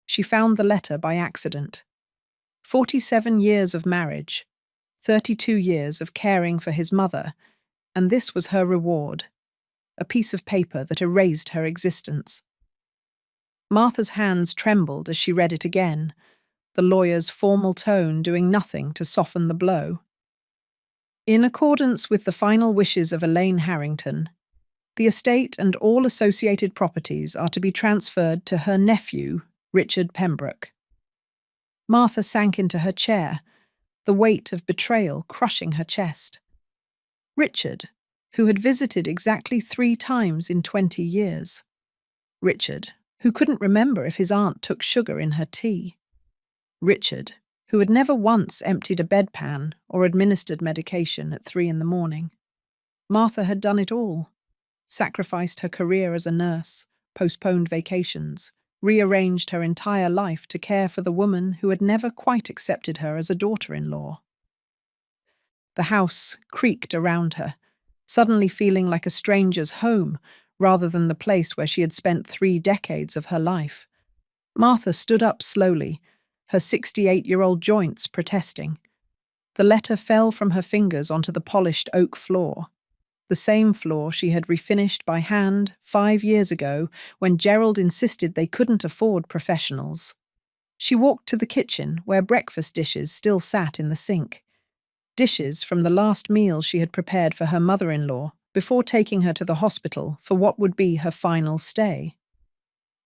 She found the letter by accident. 47 years of marriage, 32 years of caring for his mother, and this was her reward, a piece of paper that erased her existence. Martha's hands trembled as she read it again, the lawyer's formal tone doing nothing to soften the blow. In accordance with the final wishes of Elaine Harrington, the estate and all associated properties are to be transferred to her nephew, Richard Pembroke. Martha sank into her chair, the weight of betrayal crushing her chest. Richard, who had visited exactly 3 times in 20 years. Richard, who couldn't remember if his aunt took sugar in her tea. Richard, who had never once emptied a bedpan or administered medication at 3 in the morning. Martha had done it all. Sacrificed her career as a nurse, postponed vacations, rearranged her entire life to care for the woman who had never quite accepted her as a daughter-in-law. The house creaked around her, suddenly feeling like a stranger's home rather than the place where she had spent 3 decades of her life. Martha stood up slowly, her 68-year-old joints protesting. The letter fell from her fingers onto the polished oak floor, the same floor she had refinished by hand 5 years ago when Gerald insisted they couldn't afford professionals. She walked to the kitchen where breakfast dishes still sat in the sink. Dishes from the last meal she had prepared for her mother-in-law before taking her to the hospital for what would be her final stay.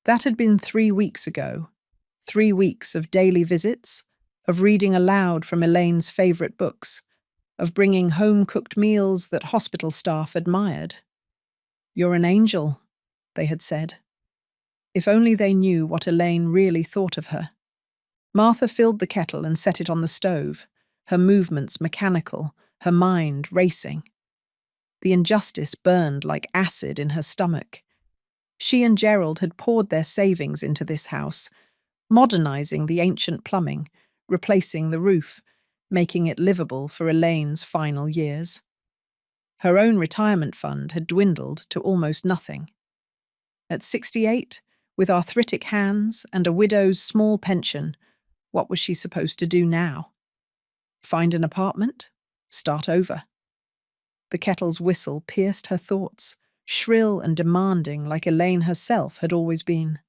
That had been 3 weeks ago. 3 weeks of daily visits, of reading aloud from Elaine's favourite books, of bringing home-cooked meals that hospital staff admired. "You're an angel," they had said. If only they knew what Elaine really thought of her. Martha filled the kettle and set it on the stove, her movements mechanical, her mind racing. The injustice burned like acid in her stomach. She and Gerald had poured their savings into this house, modernizing the ancient plumbing, replacing the roof, making it livable for Elaine's final years. Her own retirement fund had dwindled to almost nothing. At 68, with arthritic hands and a widow's small pension, what was she supposed to do now? Find an apartment? Start over. The kettle's whistle pierced her thoughts, shrill and demanding like Elaine herself had always been.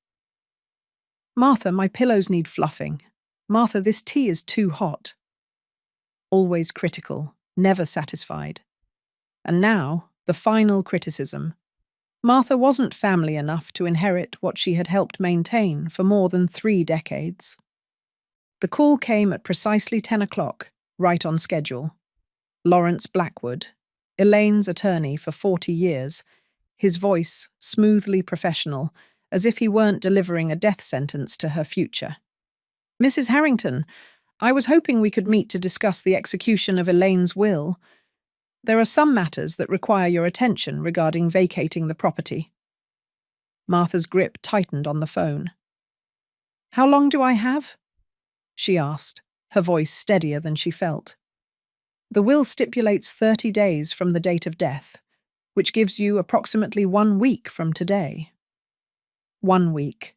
"Martha, my pillows need fluffing. Martha, this tea is too hot." Always critical, never satisfied. And now, the final criticism. Martha wasn't family enough to inherit what she had helped maintain for more than 3 decades. The call came at precisely 10 o'clock, right on schedule. Lawrence Blackwood, Elaine's attorney for 40 years, his voice smoothly professional, as if he weren't delivering a death sentence to her future. "Mrs. Harrington, I was hoping we could meet to discuss the execution of Elaine's will. There are some matters that require your attention regarding vacating the property." Martha's grip tightened on the phone. "How long do I have?" she asked, her voice steadier than she felt. "The will stipulates 30 days from the date of death, which gives you approximately 1 week from today." 1 week.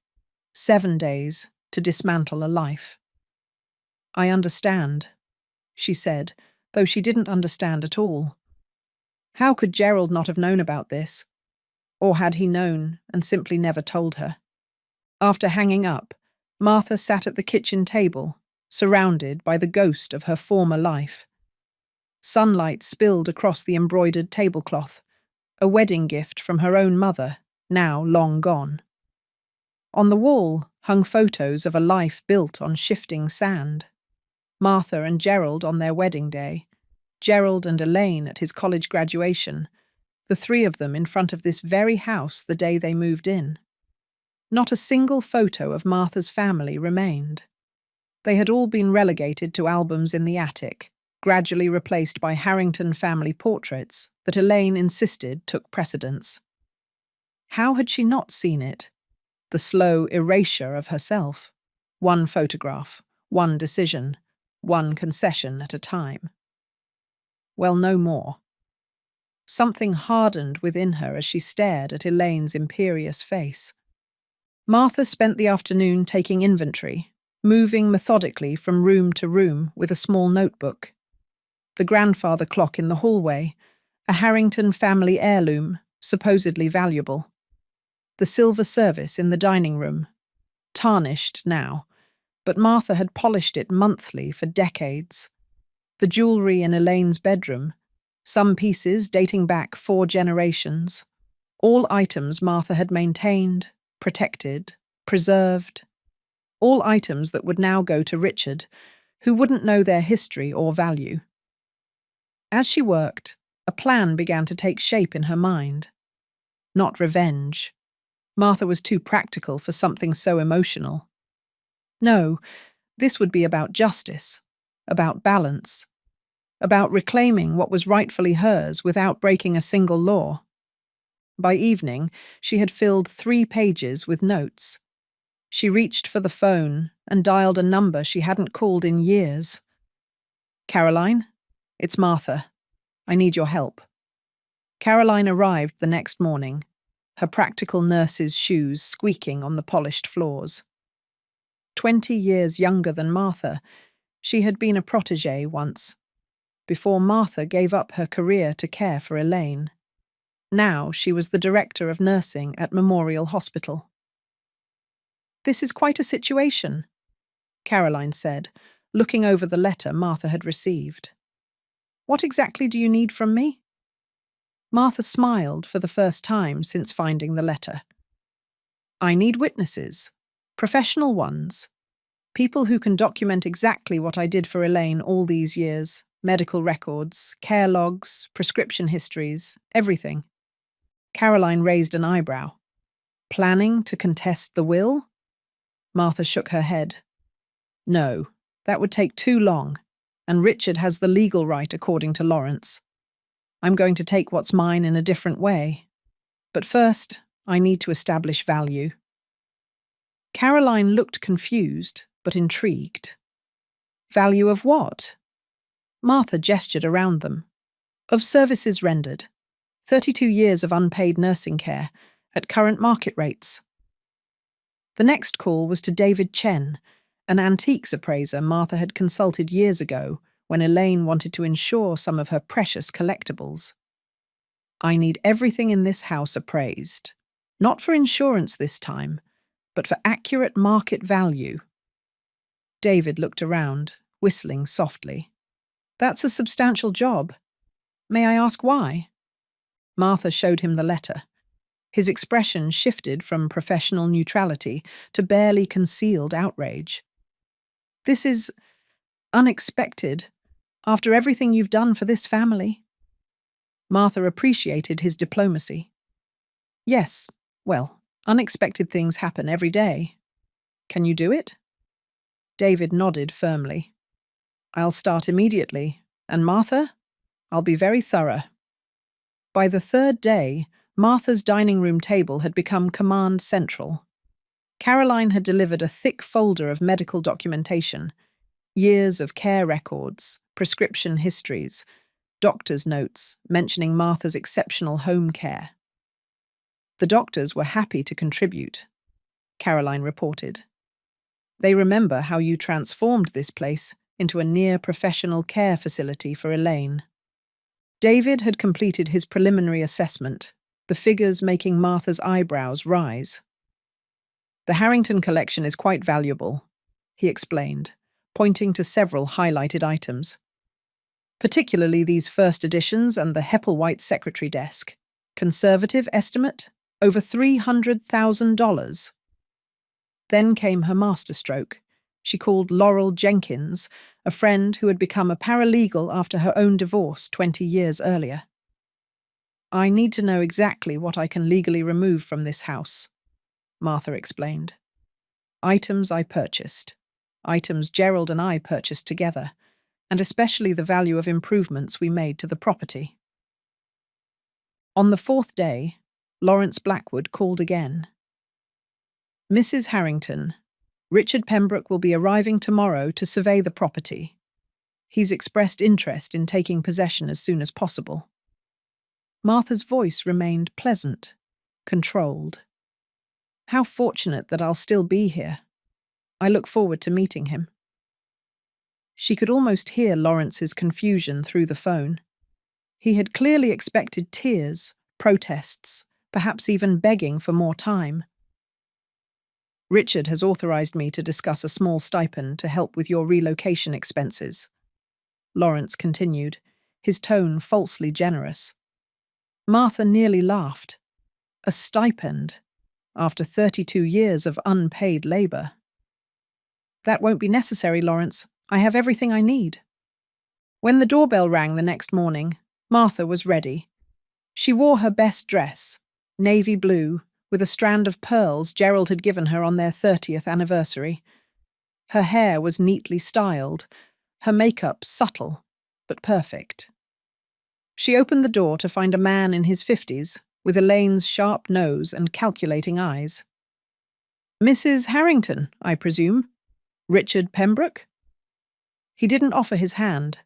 7 days to dismantle a life. "I understand," she said, though she didn't understand at all. How could Gerald not have known about this? Or had he known and simply never told her? After hanging up, Martha sat at the kitchen table, surrounded by the ghost of her former life. Sunlight spilled across the embroidered tablecloth, a wedding gift from her own mother, now long gone. On the wall hung photos of a life built on shifting sand. Martha and Gerald on their wedding day, Gerald and Elaine at his college graduation, the 3 of them in front of this very house the day they moved in. Not a single photo of Martha's family remained. They had all been relegated to albums in the attic, gradually replaced by Harrington family portraits that Elaine insisted took precedence. How had she not seen it? The slow erasure of herself. 1 photograph, 1 decision, 1 concession at a time. Well, no more. Something hardened within her as she stared at Elaine's imperious face. Martha spent the afternoon taking inventory, moving methodically from room to room with a small notebook. The grandfather clock in the hallway, a Harrington family heirloom, supposedly valuable. The silver service in the dining room, tarnished now, but Martha had polished it monthly for decades. The jewellery in Elaine's bedroom, some pieces dating back 4 generations. All items Martha had maintained, protected, preserved. All items that would now go to Richard, who wouldn't know their history or value. As she worked, a plan began to take shape in her mind. Not revenge. Martha was too practical for something so emotional. No, this would be about justice, about balance, about reclaiming what was rightfully hers without breaking a single law. By evening, she had filled 3 pages with notes. She reached for the phone and dialed a number she hadn't called in years. "Caroline? It's Martha. I need your help." Caroline arrived the next morning, her practical nurse's shoes squeaking on the polished floors. 20 years younger than Martha, she had been a protégée once, before Martha gave up her career to care for Elaine. Now she was the director of nursing at Memorial Hospital. "This is quite a situation," Caroline said, looking over the letter Martha had received. "What exactly do you need from me?" Martha smiled for the first time since finding the letter. "I need witnesses, professional ones, people who can document exactly what I did for Elaine all these years, medical records, care logs, prescription histories, everything." Caroline raised an eyebrow. "Planning to contest the will?" Martha shook her head. "No, that would take too long, and Richard has the legal right according to Lawrence. I'm going to take what's mine in a different way. But first, I need to establish value." Caroline looked confused, but intrigued. "Value of what?" Martha gestured around them. "Of services rendered. 32 years of unpaid nursing care, at current market rates." The next call was to David Chen, an antiques appraiser Martha had consulted years ago when Elaine wanted to insure some of her precious collectibles. "I need everything in this house appraised. Not for insurance this time, but for accurate market value." David looked around, whistling softly. "That's a substantial job. May I ask why?" Martha showed him the letter. His expression shifted from professional neutrality to barely concealed outrage. "This is unexpected, after everything you've done for this family." Martha appreciated his diplomacy. "Yes, well, unexpected things happen every day. Can you do it?" David nodded firmly. "I'll start immediately, and Martha, I'll be very thorough." By the 3rd day, Martha's dining room table had become command central. Caroline had delivered a thick folder of medical documentation, years of care records, prescription histories, doctor's notes mentioning Martha's exceptional home care. "The doctors were happy to contribute," Caroline reported. "They remember how you transformed this place into a near-professional care facility for Elaine." David had completed his preliminary assessment, the figures making Martha's eyebrows rise. "The Harrington collection is quite valuable," he explained, pointing to several highlighted items. "Particularly these first editions and the Hepplewhite secretary desk. Conservative estimate? Over $300,000. Then came her masterstroke. She called Laurel Jenkins, a friend who had become a paralegal after her own divorce 20 years earlier. "I need to know exactly what I can legally remove from this house," Martha explained. "Items I purchased. Items Gerald and I purchased together, and especially the value of improvements we made to the property." On the 4th day, Lawrence Blackwood called again. "Mrs. Harrington, Richard Pembroke will be arriving tomorrow to survey the property. He's expressed interest in taking possession as soon as possible." Martha's voice remained pleasant, controlled. How fortunate that I'll still be here. I look forward to meeting him." She could almost hear Lawrence's confusion through the phone. He had clearly expected tears, protests, perhaps even begging for more time. "Richard has authorized me to discuss a small stipend to help with your relocation expenses," Lawrence continued, his tone falsely generous. Martha nearly laughed. A stipend, after 32 years of unpaid labor. "That won't be necessary, Lawrence. I have everything I need." When the doorbell rang the next morning, Martha was ready. She wore her best dress, navy blue, with a strand of pearls Gerald had given her on their 30th anniversary. Her hair was neatly styled, her makeup subtle, but perfect. She opened the door to find a man in his 50s, with Elaine's sharp nose and calculating eyes. "Mrs. Harrington, I presume? Richard Pembroke?" He didn't offer his hand.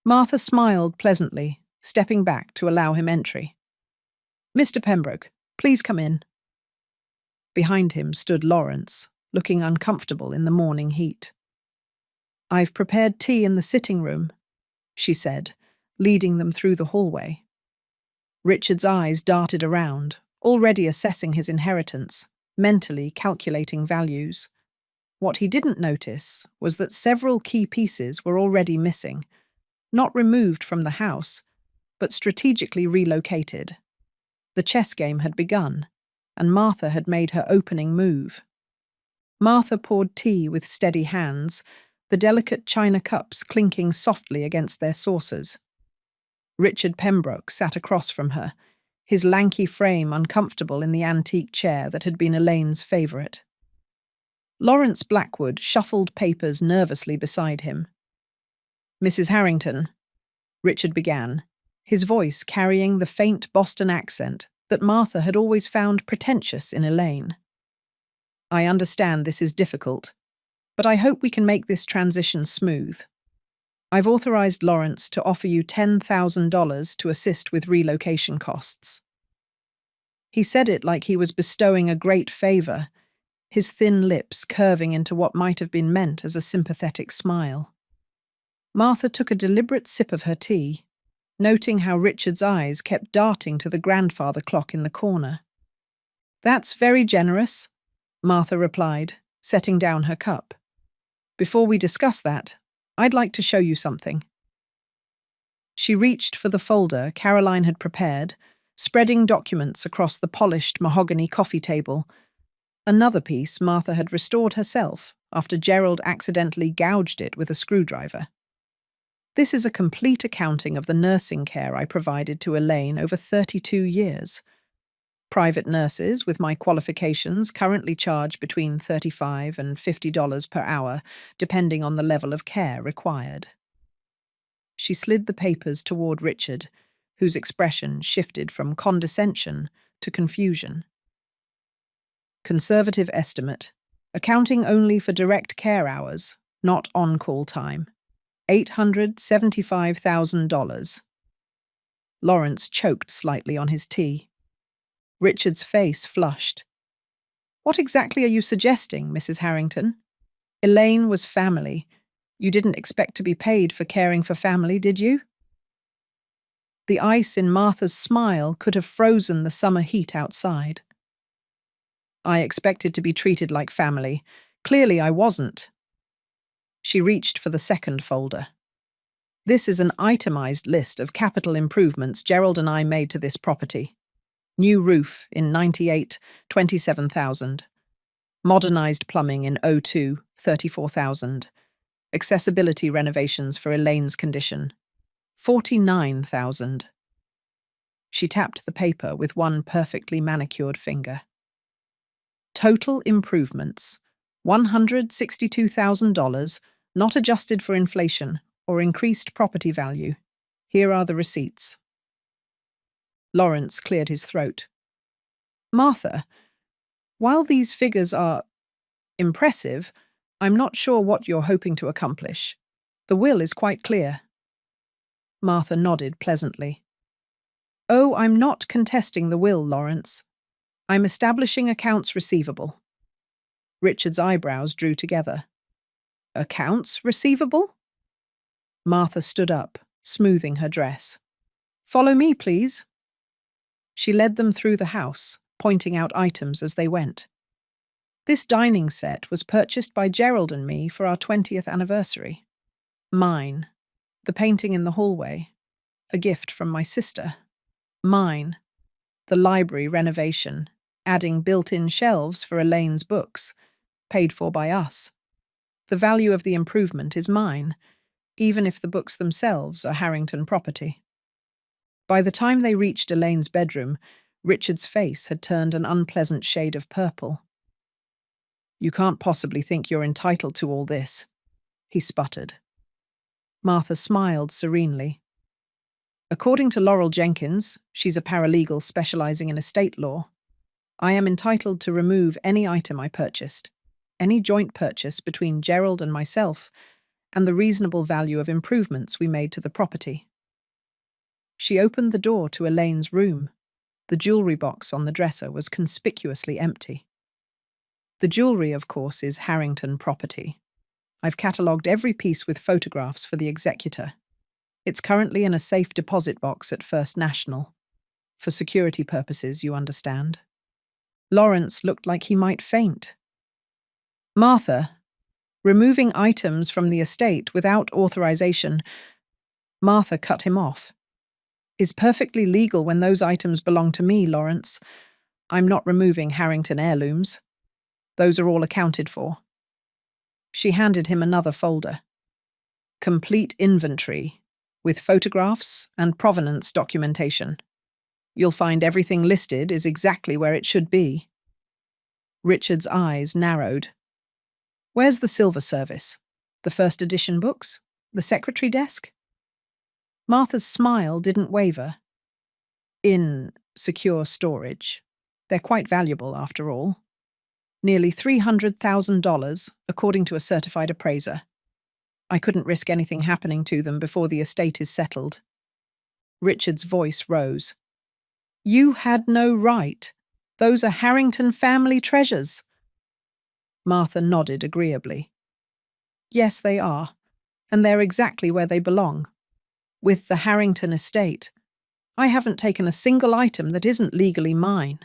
Martha smiled pleasantly, stepping back to allow him entry. "Mr. Pembroke, please come in." Behind him stood Lawrence, looking uncomfortable in the morning heat. "I've prepared tea in the sitting room," she said, leading them through the hallway. Richard's eyes darted around, already assessing his inheritance, mentally calculating values. What he didn't notice was that several key pieces were already missing, not removed from the house, but strategically relocated. The chess game had begun, and Martha had made her opening move. Martha poured tea with steady hands, the delicate china cups clinking softly against their saucers. Richard Pembroke sat across from her, his lanky frame uncomfortable in the antique chair that had been Elaine's favourite. Lawrence Blackwood shuffled papers nervously beside him. "Mrs. Harrington," Richard began, his voice carrying the faint Boston accent that Martha had always found pretentious in Elaine. "I understand this is difficult, but I hope we can make this transition smooth. I've authorized Lawrence to offer you $10,000 to assist with relocation costs." He said it like he was bestowing a great favor, his thin lips curving into what might have been meant as a sympathetic smile. Martha took a deliberate sip of her tea, noting how Richard's eyes kept darting to the grandfather clock in the corner. "That's very generous," Martha replied, setting down her cup. "Before we discuss that, I'd like to show you something." She reached for the folder Caroline had prepared, spreading documents across the polished mahogany coffee table. Another piece Martha had restored herself after Gerald accidentally gouged it with a screwdriver. "This is a complete accounting of the nursing care I provided to Elaine over 32 years. Private nurses with my qualifications currently charge between $35 and $50 per hour, depending on the level of care required." She slid the papers toward Richard, whose expression shifted from condescension to confusion. "Conservative estimate, accounting only for direct care hours, not on-call time. $875,000. Lawrence choked slightly on his tea. Richard's face flushed. "What exactly are you suggesting, Mrs. Harrington? Elaine was family. You didn't expect to be paid for caring for family, did you?" The ice in Martha's smile could have frozen the summer heat outside. "I expected to be treated like family. Clearly I wasn't." She reached for the second folder. "This is an itemized list of capital improvements Gerald and I made to this property. New roof in 98, $27,000. Modernized plumbing in 02, $34,000. Accessibility renovations for Elaine's condition, $49,000. She tapped the paper with one perfectly manicured finger. "Total improvements, $162,000, not adjusted for inflation or increased property value. Here are the receipts." Lawrence cleared his throat. "Martha, while these figures are impressive, I'm not sure what you're hoping to accomplish. The will is quite clear." Martha nodded pleasantly. "Oh, I'm not contesting the will, Lawrence. I'm establishing accounts receivable. Richard's eyebrows drew together. Accounts receivable? Martha stood up, smoothing her dress. Follow me, please. She led them through the house, pointing out items as they went. This dining set was purchased by Gerald and me for our 20th anniversary. Mine. The painting in the hallway. A gift from my sister. Mine. The library renovation, adding built-in shelves for Elaine's books, paid for by us. The value of the improvement is mine, even if the books themselves are Harrington property. By the time they reached Elaine's bedroom, Richard's face had turned an unpleasant shade of purple. You can't possibly think you're entitled to all this, he sputtered. Martha smiled serenely. According to Laurel Jenkins, she's a paralegal specializing in estate law, I am entitled to remove any item I purchased, any joint purchase between Gerald and myself, and the reasonable value of improvements we made to the property. She opened the door to Elaine's room. The jewelry box on the dresser was conspicuously empty. The jewelry, of course, is Harrington property. I've catalogued every piece with photographs for the executor. It's currently in a safe deposit box at First National. For security purposes, you understand. Lawrence looked like he might faint. Martha, removing items from the estate without authorization, Martha cut him off. Is perfectly legal when those items belong to me, Lawrence. I'm not removing Harrington heirlooms. Those are all accounted for. She handed him another folder. Complete inventory, with photographs and provenance documentation. You'll find everything listed is exactly where it should be. Richard's eyes narrowed. Where's the silver service? The first edition books? The secretary desk? Martha's smile didn't waver. In secure storage. They're quite valuable, after all. Nearly $300,000, according to a certified appraiser. I couldn't risk anything happening to them before the estate is settled. Richard's voice rose. You had no right. Those are Harrington family treasures. Martha nodded agreeably. Yes, they are, and they're exactly where they belong. With the Harrington estate, I haven't taken a single item that isn't legally mine.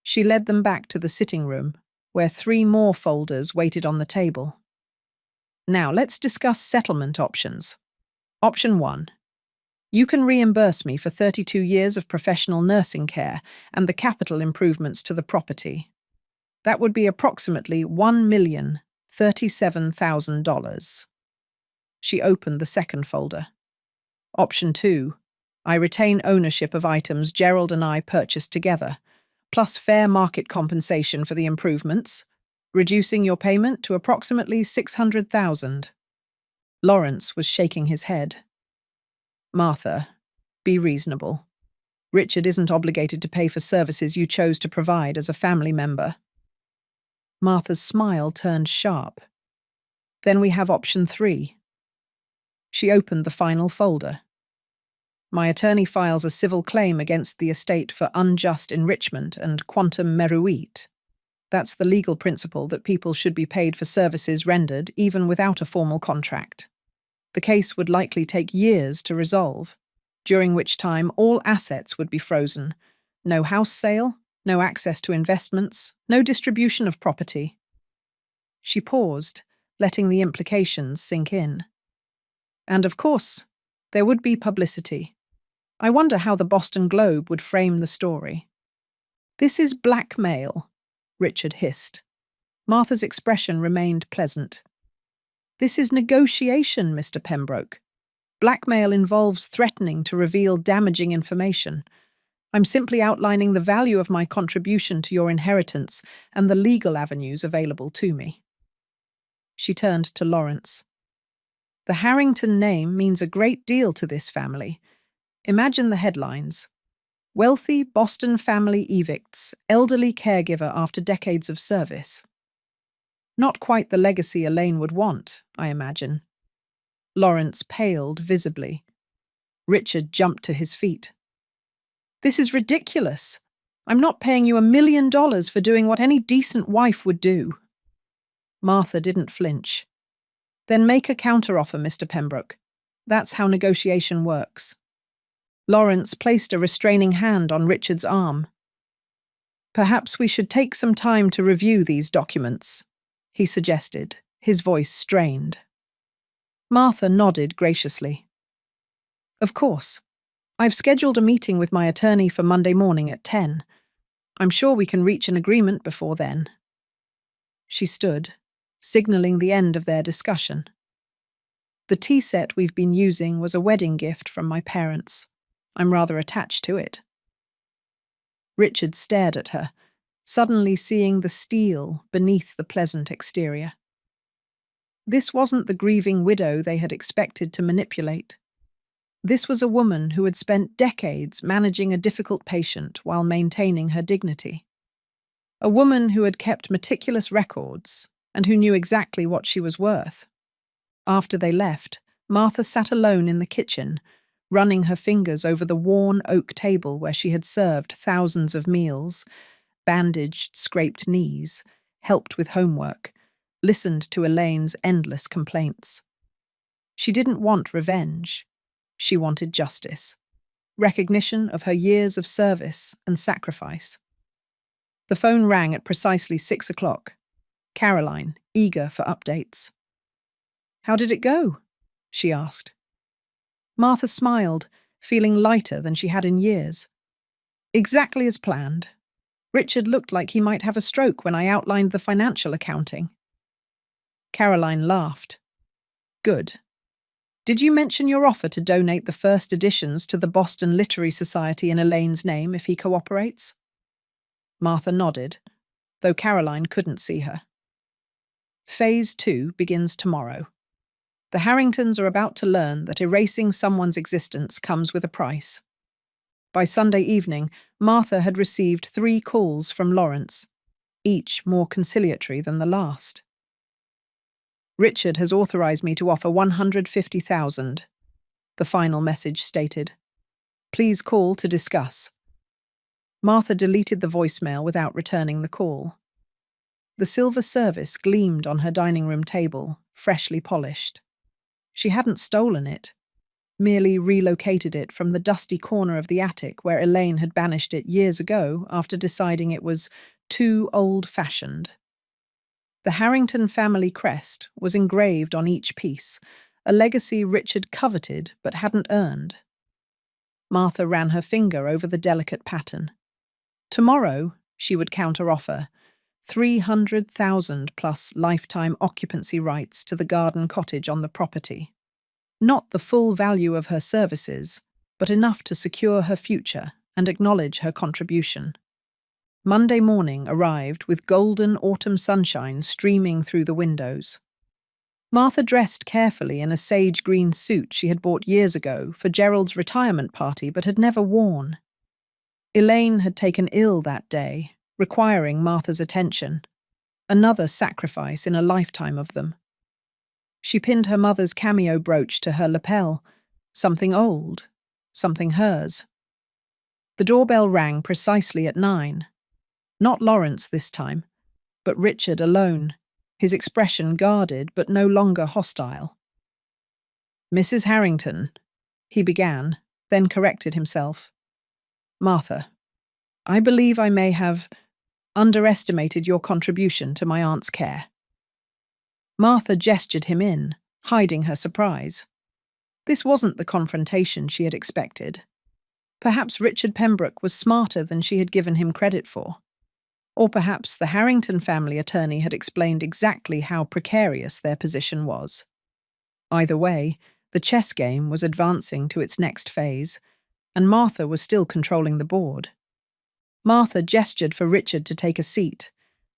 She led them back to the sitting room, where 3 more folders waited on the table. Now let's discuss settlement options. Option 1. You can reimburse me for 32 years of professional nursing care and the capital improvements to the property. That would be approximately $1,037,000. She opened the second folder. Option 2. I retain ownership of items Gerald and I purchased together, plus fair market compensation for the improvements, reducing your payment to approximately $600,000. Lawrence was shaking his head. Martha, be reasonable. Richard isn't obligated to pay for services you chose to provide as a family member. Martha's smile turned sharp. Then we have option 3. She opened the final folder. My attorney files a civil claim against the estate for unjust enrichment and quantum meruit. That's the legal principle that people should be paid for services rendered even without a formal contract. The case would likely take years to resolve, during which time all assets would be frozen. No house sale, no access to investments, no distribution of property. She paused, letting the implications sink in. And of course, there would be publicity. I wonder how the Boston Globe would frame the story. This is blackmail, Richard hissed. Martha's expression remained pleasant. This is negotiation, Mr. Pembroke. Blackmail involves threatening to reveal damaging information. I'm simply outlining the value of my contribution to your inheritance and the legal avenues available to me. She turned to Lawrence. The Harrington name means a great deal to this family. Imagine the headlines. Wealthy Boston family evicts elderly caregiver after decades of service. Not quite the legacy Elaine would want, I imagine. Lawrence paled visibly. Richard jumped to his feet. This is ridiculous. I'm not paying you $1 million for doing what any decent wife would do. Martha didn't flinch. Then make a counteroffer, Mr. Pembroke. That's how negotiation works. Lawrence placed a restraining hand on Richard's arm. Perhaps we should take some time to review these documents, he suggested, his voice strained. Martha nodded graciously. Of course. I've scheduled a meeting with my attorney for Monday morning at 10. I'm sure we can reach an agreement before then. She stood, signaling the end of their discussion. The tea set we've been using was a wedding gift from my parents. I'm rather attached to it. Richard stared at her, suddenly seeing the steel beneath the pleasant exterior. This wasn't the grieving widow they had expected to manipulate. This was a woman who had spent decades managing a difficult patient while maintaining her dignity. A woman who had kept meticulous records and who knew exactly what she was worth. After they left, Martha sat alone in the kitchen, running her fingers over the worn oak table where she had served thousands of meals, bandaged scraped knees, helped with homework, listened to Elaine's endless complaints. She didn't want revenge. She wanted justice, recognition of her years of service and sacrifice. The phone rang at precisely 6 o'clock. Caroline, eager for updates. How did it go? She asked. Martha smiled, feeling lighter than she had in years. Exactly as planned. Richard looked like he might have a stroke when I outlined the financial accounting. Caroline laughed. Good. Did you mention your offer to donate the first editions to the Boston Literary Society in Elaine's name if he cooperates? Martha nodded, though Caroline couldn't see her. Phase 2 begins tomorrow. The Harringtons are about to learn that erasing someone's existence comes with a price. By Sunday evening, Martha had received 3 calls from Lawrence, each more conciliatory than the last. Richard has authorized me to offer $150,000, the final message stated. Please call to discuss. Martha deleted the voicemail without returning the call. The silver service gleamed on her dining room table, freshly polished. She hadn't stolen it, merely relocated it from the dusty corner of the attic where Elaine had banished it years ago after deciding it was too old-fashioned. The Harrington family crest was engraved on each piece, a legacy Richard coveted but hadn't earned. Martha ran her finger over the delicate pattern. Tomorrow, she would counteroffer, $300,000 plus lifetime occupancy rights to the garden cottage on the property. Not the full value of her services, but enough to secure her future and acknowledge her contribution. Monday morning arrived with golden autumn sunshine streaming through the windows. Martha dressed carefully in a sage green suit she had bought years ago for Gerald's retirement party but had never worn. Elaine had taken ill that day, requiring Martha's attention, another sacrifice in a lifetime of them. She pinned her mother's cameo brooch to her lapel, something old, something hers. The doorbell rang precisely at 9. Not Lawrence this time, but Richard alone, his expression guarded but no longer hostile. Mrs. Harrington, he began, then corrected himself. Martha, I believe I may have underestimated your contribution to my aunt's care. Martha gestured him in, hiding her surprise. This wasn't the confrontation she had expected. Perhaps Richard Pembroke was smarter than she had given him credit for. Or perhaps the Harrington family attorney had explained exactly how precarious their position was. Either way, the chess game was advancing to its next phase, and Martha was still controlling the board. Martha gestured for Richard to take a seat,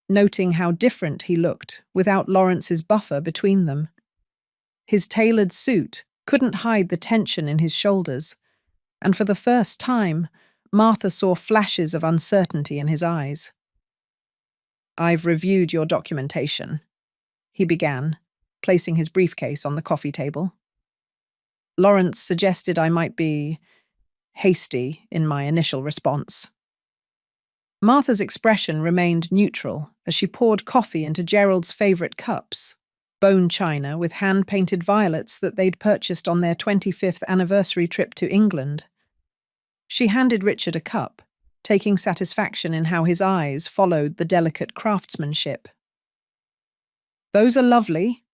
noting how different he looked without Lawrence's buffer between them. His tailored suit couldn't hide the tension in his shoulders, and for the first time, Martha saw flashes of uncertainty in his eyes. I've reviewed your documentation, he began, placing his briefcase on the coffee table. Lawrence suggested I might be hasty in my initial response. Martha's expression remained neutral as she poured coffee into Gerald's favourite cups, bone china with hand-painted violets that they'd purchased on their 25th anniversary trip to England. She handed Richard a cup, taking satisfaction in how his eyes followed the delicate craftsmanship. "Those are lovely,"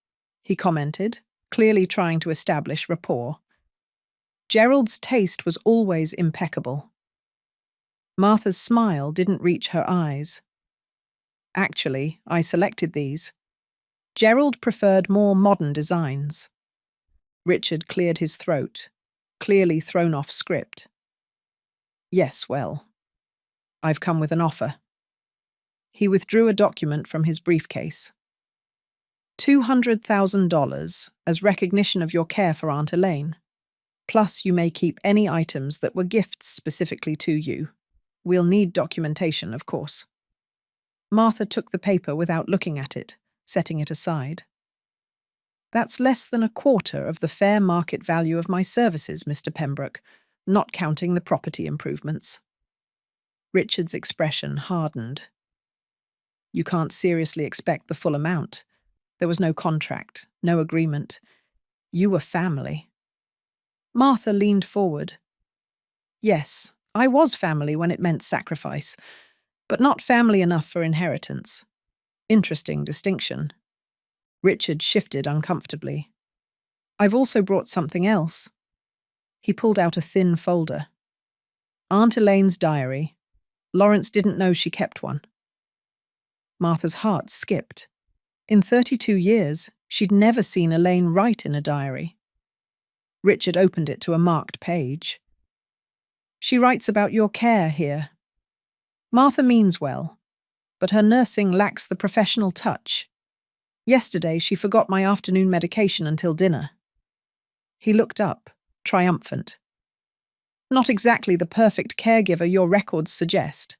he commented, clearly trying to establish rapport. Gerald's taste was always impeccable. Martha's smile didn't reach her eyes. "Actually, I selected these. Gerald preferred more modern designs." Richard cleared his throat, clearly thrown off script. "Yes, well, I've come with an offer." He withdrew a document from his briefcase. $200,000 as recognition of your care for Aunt Elaine. Plus, you may keep any items that were gifts specifically to you. We'll need documentation, of course. Martha took the paper without looking at it, setting it aside. "That's less than a quarter of the fair market value of my services, Mr. Pembroke, not counting the property improvements." Richard's expression hardened. "You can't seriously expect the full amount. There was no contract, no agreement. You were family." Martha leaned forward. "Yes, I was family when it meant sacrifice, but not family enough for inheritance." Interesting distinction. Richard shifted uncomfortably. "I've also brought something else." He pulled out a thin folder. "Aunt Elaine's diary. Lawrence didn't know she kept one." Martha's heart skipped. In 32 years, she'd never seen Elaine write in a diary. Richard opened it to a marked page. "She writes about your care here. Martha means well, but her nursing lacks the professional touch. Yesterday, she forgot my afternoon medication until dinner." He looked up, triumphant. "Not exactly the perfect caregiver your records suggest."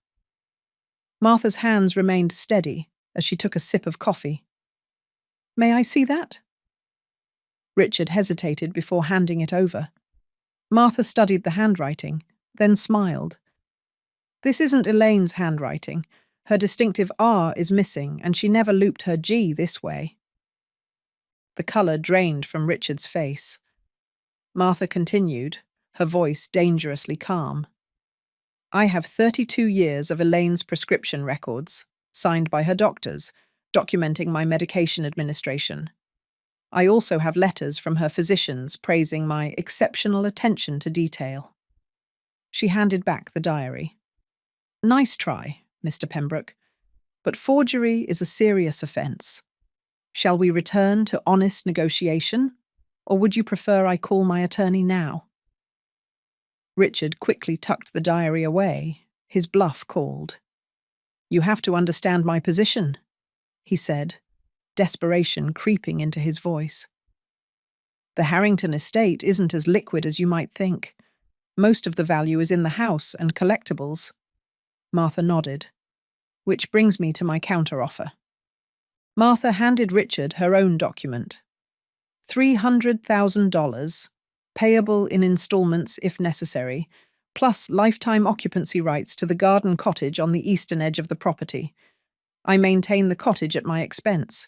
Martha's hands remained steady as she took a sip of coffee. "May I see that?" Richard hesitated before handing it over. Martha studied the handwriting, then smiled. "This isn't Elaine's handwriting. Her distinctive R is missing, and she never looped her G this way." The colour drained from Richard's face. Martha continued, her voice dangerously calm. "I have 32 years of Elaine's prescription records, signed by her doctors, documenting my medication administration. I also have letters from her physicians praising my exceptional attention to detail." She handed back the diary. "Nice try, Mr. Pembroke, but forgery is a serious offence. Shall we return to honest negotiation, or would you prefer I call my attorney now?" Richard quickly tucked the diary away, his bluff called. "You have to understand my position," he said, desperation creeping into his voice. "The Harrington estate isn't as liquid as you might think. Most of the value is in the house and collectibles." Martha nodded. "Which brings me to my counteroffer." Martha handed Richard her own document. $300,000, payable in installments if necessary, plus lifetime occupancy rights to the garden cottage on the eastern edge of the property. I maintain the cottage at my expense.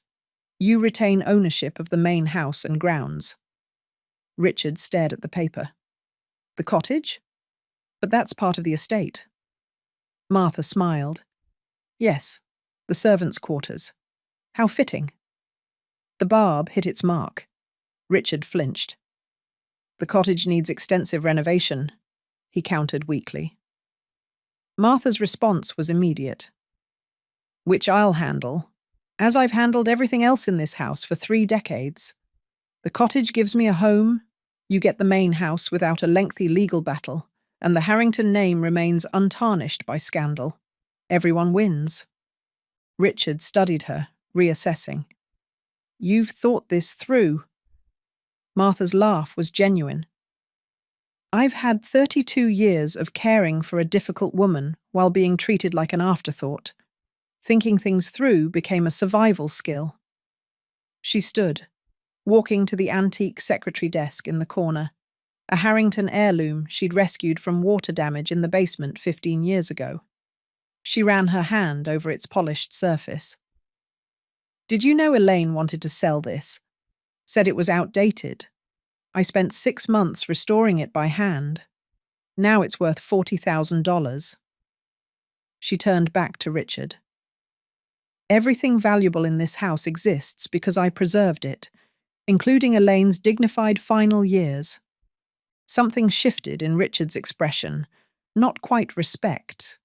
You retain ownership of the main house and grounds." Richard stared at the paper. "The cottage? But that's part of the estate." Martha smiled. "Yes, the servants' quarters. How fitting." The barb hit its mark. Richard flinched. "The cottage needs extensive renovation," he countered weakly. Martha's response was immediate. "Which I'll handle, as I've handled everything else in this house for 3 decades. The cottage gives me a home, you get the main house without a lengthy legal battle, and the Harrington name remains untarnished by scandal. Everyone wins." Richard studied her, reassessing. "You've thought this through." Martha's laugh was genuine. "I've had 32 years of caring for a difficult woman while being treated like an afterthought. Thinking things through became a survival skill." She stood, walking to the antique secretary desk in the corner, a Harrington heirloom she'd rescued from water damage in the basement 15 years ago. She ran her hand over its polished surface. "Did you know Elaine wanted to sell this? Said it was outdated. I spent 6 months restoring it by hand. Now it's worth $40,000. She turned back to Richard. "Everything valuable in this house exists because I preserved it, including Elaine's dignified final years." Something shifted in Richard's expression, not quite respect,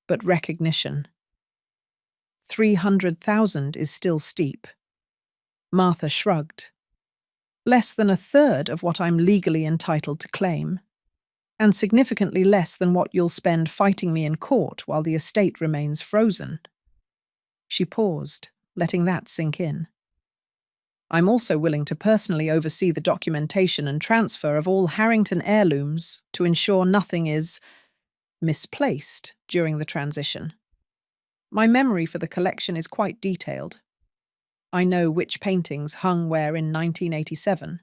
but recognition. 300,000 is still steep. Martha shrugged. "Less than a third of what I'm legally entitled to claim, and significantly less than what you'll spend fighting me in court while the estate remains frozen." She paused, letting that sink in. "I'm also willing to personally oversee the documentation and transfer of all Harrington heirlooms to ensure nothing is misplaced during the transition. My memory for the collection is quite detailed. I know which paintings hung where in 1987,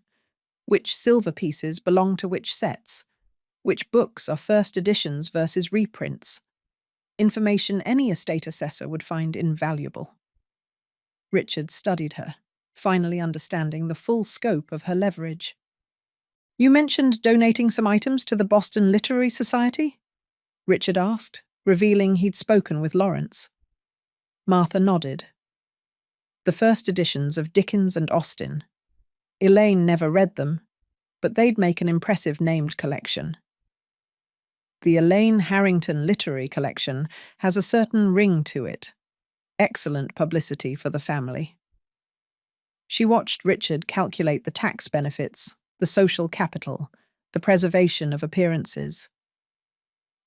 which silver pieces belong to which sets, which books are first editions versus reprints. Information any estate assessor would find invaluable." Richard studied her, finally understanding the full scope of her leverage. "You mentioned donating some items to the Boston Literary Society?" Richard asked, revealing he'd spoken with Lawrence. Martha nodded. "The first editions of Dickens and Austen. Elaine never read them, but they'd make an impressive named collection. The Elaine Harrington Literary Collection has a certain ring to it. Excellent publicity for the family." She watched Richard calculate the tax benefits, the social capital, the preservation of appearances.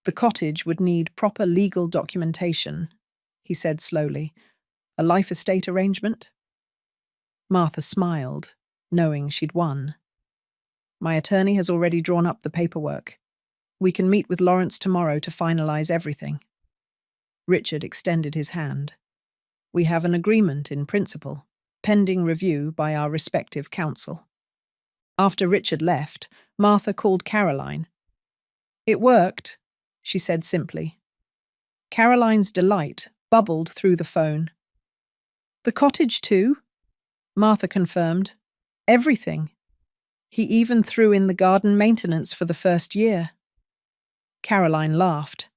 "The cottage would need proper legal documentation," he said slowly. "A life estate arrangement?" Martha smiled, knowing she'd won. "My attorney has already drawn up the paperwork. We can meet with Lawrence tomorrow to finalize everything." Richard extended his hand. "We have an agreement in principle, pending review by our respective counsel." After Richard left, Martha called Caroline. "It worked," she said simply. Caroline's delight bubbled through the phone. "The cottage too?" Martha confirmed. "Everything. He even threw in the garden maintenance for the first year." Caroline laughed.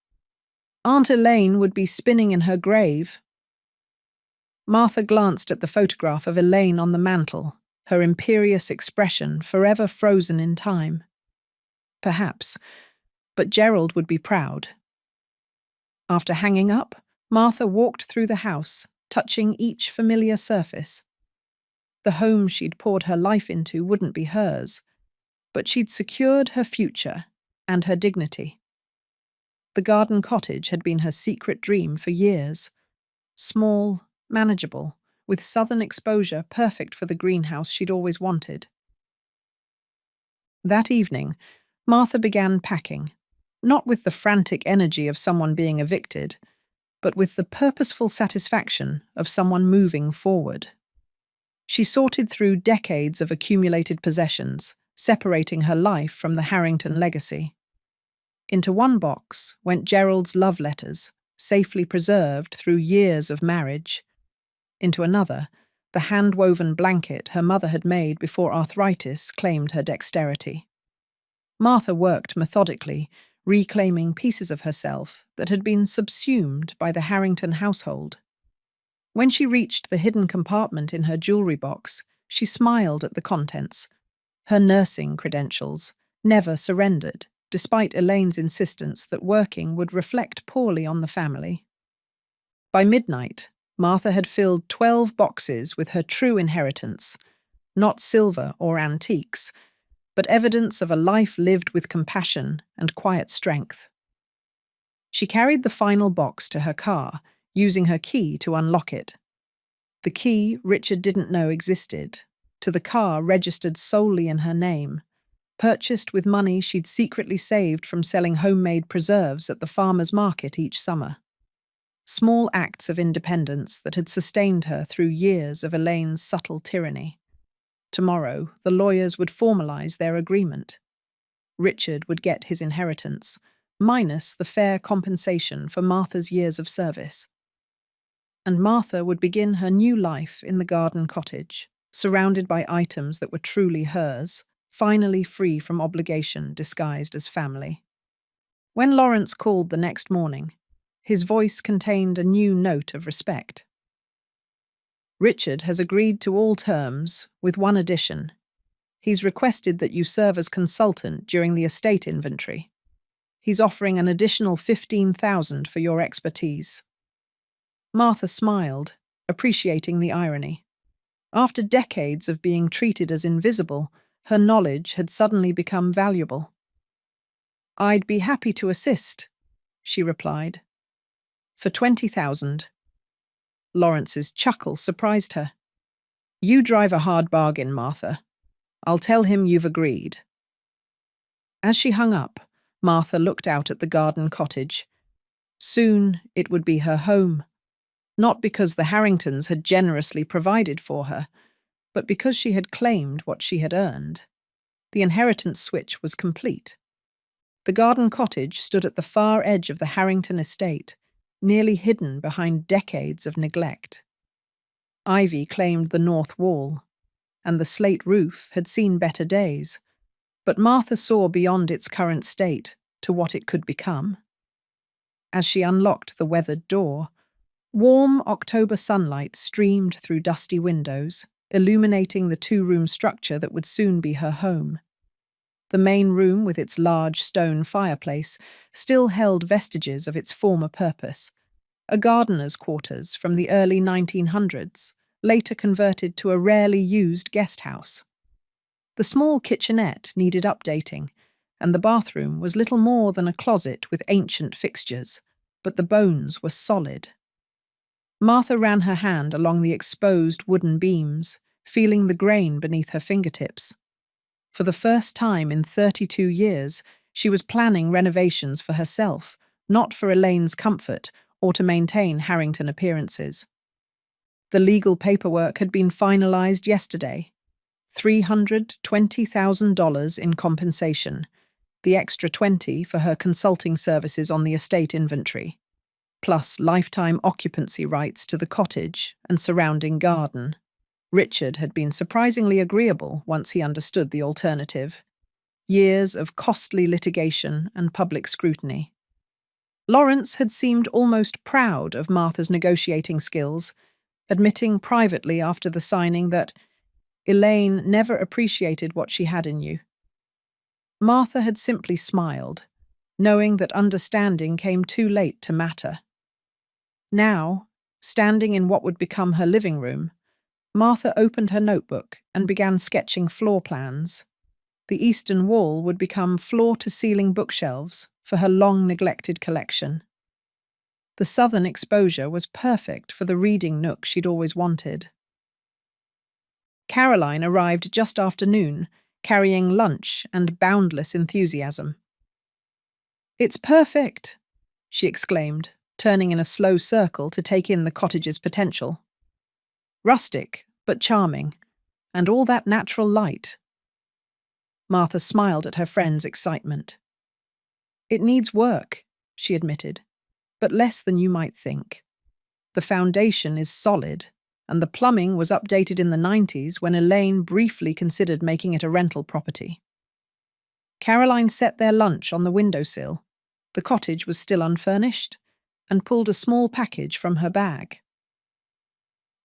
"Aunt Elaine would be spinning in her grave." Martha glanced at the photograph of Elaine on the mantel, her imperious expression forever frozen in time. Perhaps, but Gerald would be proud. After hanging up, Martha walked through the house, touching each familiar surface. The home she'd poured her life into wouldn't be hers, but she'd secured her future and her dignity. The garden cottage had been her secret dream for years. Small, manageable, with southern exposure perfect for the greenhouse she'd always wanted. That evening, Martha began packing, not with the frantic energy of someone being evicted, but with the purposeful satisfaction of someone moving forward. She sorted through decades of accumulated possessions, separating her life from the Harrington legacy. Into one box went Gerald's love letters, safely preserved through years of marriage. Into another, the hand-woven blanket her mother had made before arthritis claimed her dexterity. Martha worked methodically, reclaiming pieces of herself that had been subsumed by the Harrington household. When she reached the hidden compartment in her jewelry box, she smiled at the contents. Her nursing credentials, never surrendered, despite Elaine's insistence that working would reflect poorly on the family. By midnight, Martha had filled 12 boxes with her true inheritance, not silver or antiques, but evidence of a life lived with compassion and quiet strength. She carried the final box to her car, using her key to unlock it. The key Richard didn't know existed, to the car registered solely in her name, purchased with money she'd secretly saved from selling homemade preserves at the farmer's market each summer. Small acts of independence that had sustained her through years of Elaine's subtle tyranny. Tomorrow, the lawyers would formalize their agreement. Richard would get his inheritance, minus the fair compensation for Martha's years of service. And Martha would begin her new life in the garden cottage, surrounded by items that were truly hers, finally free from obligation disguised as family. When Lawrence called the next morning, his voice contained a new note of respect. "Richard has agreed to all terms, with one addition. He's requested that you serve as consultant during the estate inventory. He's offering an additional $15,000 for your expertise." Martha smiled, appreciating the irony. After decades of being treated as invisible, her knowledge had suddenly become valuable. "I'd be happy to assist," she replied. "For $20,000. Lawrence's chuckle surprised her. "You drive a hard bargain, Martha. I'll tell him you've agreed." As she hung up, Martha looked out at the garden cottage. Soon it would be her home, not because the Harringtons had generously provided for her, but because she had claimed what she had earned. The inheritance switch was complete. The garden cottage stood at the far edge of the Harrington estate, nearly hidden behind decades of neglect. Ivy claimed the north wall, and the slate roof had seen better days, but Martha saw beyond its current state to what it could become. As she unlocked the weathered door, warm October sunlight streamed through dusty windows, illuminating the two-room structure that would soon be her home. The main room, with its large stone fireplace, still held vestiges of its former purpose, a gardener's quarters from the early 1900s, later converted to a rarely used guest house. The small kitchenette needed updating, and the bathroom was little more than a closet with ancient fixtures, but the bones were solid. Martha ran her hand along the exposed wooden beams, feeling the grain beneath her fingertips. For the first time in 32 years, she was planning renovations for herself, not for Elaine's comfort or to maintain Harrington appearances. The legal paperwork had been finalized yesterday. $320,000 in compensation, the extra $20,000 for her consulting services on the estate inventory, plus lifetime occupancy rights to the cottage and surrounding garden. Richard had been surprisingly agreeable once he understood the alternative. Years of costly litigation and public scrutiny. Lawrence had seemed almost proud of Martha's negotiating skills, admitting privately after the signing that Elaine never appreciated what she had in you. Martha had simply smiled, knowing that understanding came too late to matter. Now, standing in what would become her living room, Martha opened her notebook and began sketching floor plans. The eastern wall would become floor-to-ceiling bookshelves for her long-neglected collection. The southern exposure was perfect for the reading nook she'd always wanted. Caroline arrived just after noon, carrying lunch and boundless enthusiasm. "It's perfect," she exclaimed, turning in a slow circle to take in the cottage's potential. "Rustic, but charming, and all that natural light." Martha smiled at her friend's excitement. "It needs work," she admitted, "but less than you might think. The foundation is solid, and the plumbing was updated in the 90s when Elaine briefly considered making it a rental property." Caroline set their lunch on the windowsill. The cottage was still unfurnished, and pulled a small package from her bag.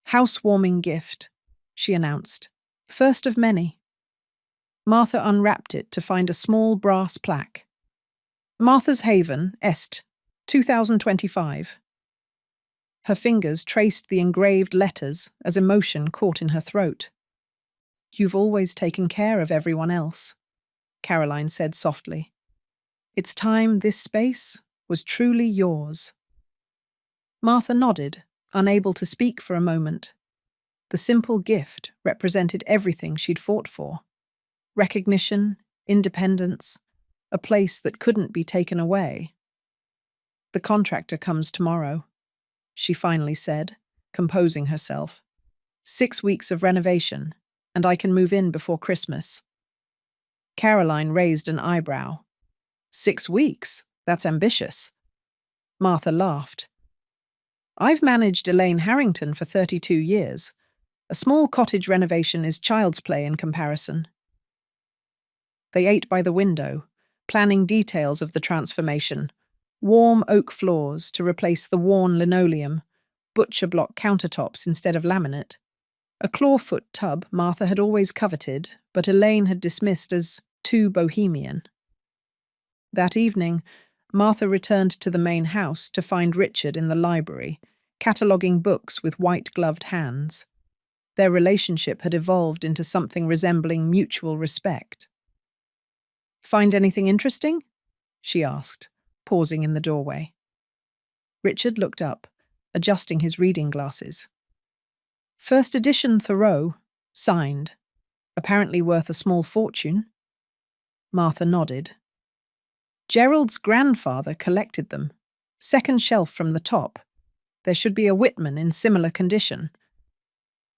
"Housewarming gift," she announced. "First of many." Martha unwrapped it to find a small brass plaque. "Martha's Haven, Est, 2025. Her fingers traced the engraved letters as emotion caught in her throat. "You've always taken care of everyone else," Caroline said softly. "It's time this space was truly yours." Martha nodded, unable to speak for a moment. The simple gift represented everything she'd fought for. Recognition, independence, a place that couldn't be taken away. "The contractor comes tomorrow," she finally said, composing herself. 6 weeks of renovation, and I can move in before Christmas." Caroline raised an eyebrow. 6 weeks? That's ambitious. Martha laughed. I've managed Elaine Harrington for 32 years. A small cottage renovation is child's play in comparison. They ate by the window, planning details of the transformation. Warm oak floors to replace the worn linoleum, butcher block countertops instead of laminate. A clawfoot tub Martha had always coveted, but Elaine had dismissed as too bohemian. That evening, Martha returned to the main house to find Richard in the library, cataloguing books with white-gloved hands. Their relationship had evolved into something resembling mutual respect. "Find anything interesting?" she asked, pausing in the doorway. Richard looked up, adjusting his reading glasses. "First edition Thoreau, signed. Apparently worth a small fortune." Martha nodded. "Gerald's grandfather collected them. Second shelf from the top. There should be a Whitman in similar condition."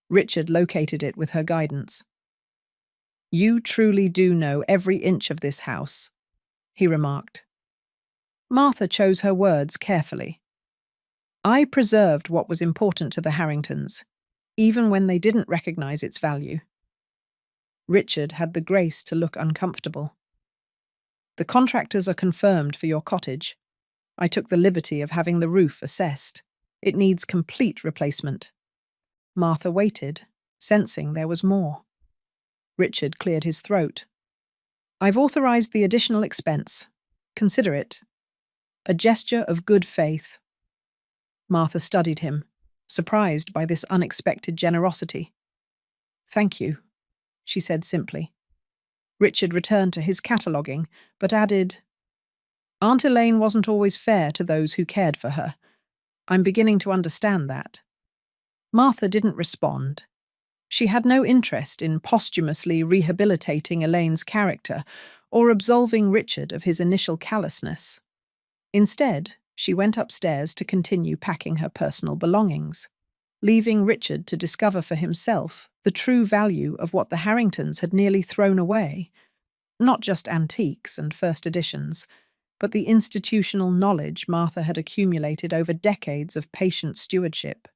Richard located it with her guidance. "You truly do know every inch of this house," he remarked. Martha chose her words carefully. "I preserved what was important to the Harringtons, even when they didn't recognize its value." Richard had the grace to look uncomfortable. "The contractors are confirmed for your cottage. I took the liberty of having the roof assessed. It needs complete replacement." Martha waited, sensing there was more. Richard cleared his throat. "I've authorized the additional expense. Consider it a gesture of good faith." Martha studied him, surprised by this unexpected generosity. "Thank you," she said simply. Richard returned to his cataloguing, but added, "Aunt Elaine wasn't always fair to those who cared for her. I'm beginning to understand that." Martha didn't respond. She had no interest in posthumously rehabilitating Elaine's character or absolving Richard of his initial callousness. Instead, she went upstairs to continue packing her personal belongings, leaving Richard to discover for himself the true value of what the Harringtons had nearly thrown away. Not just antiques and first editions, but the institutional knowledge Martha had accumulated over decades of patient stewardship.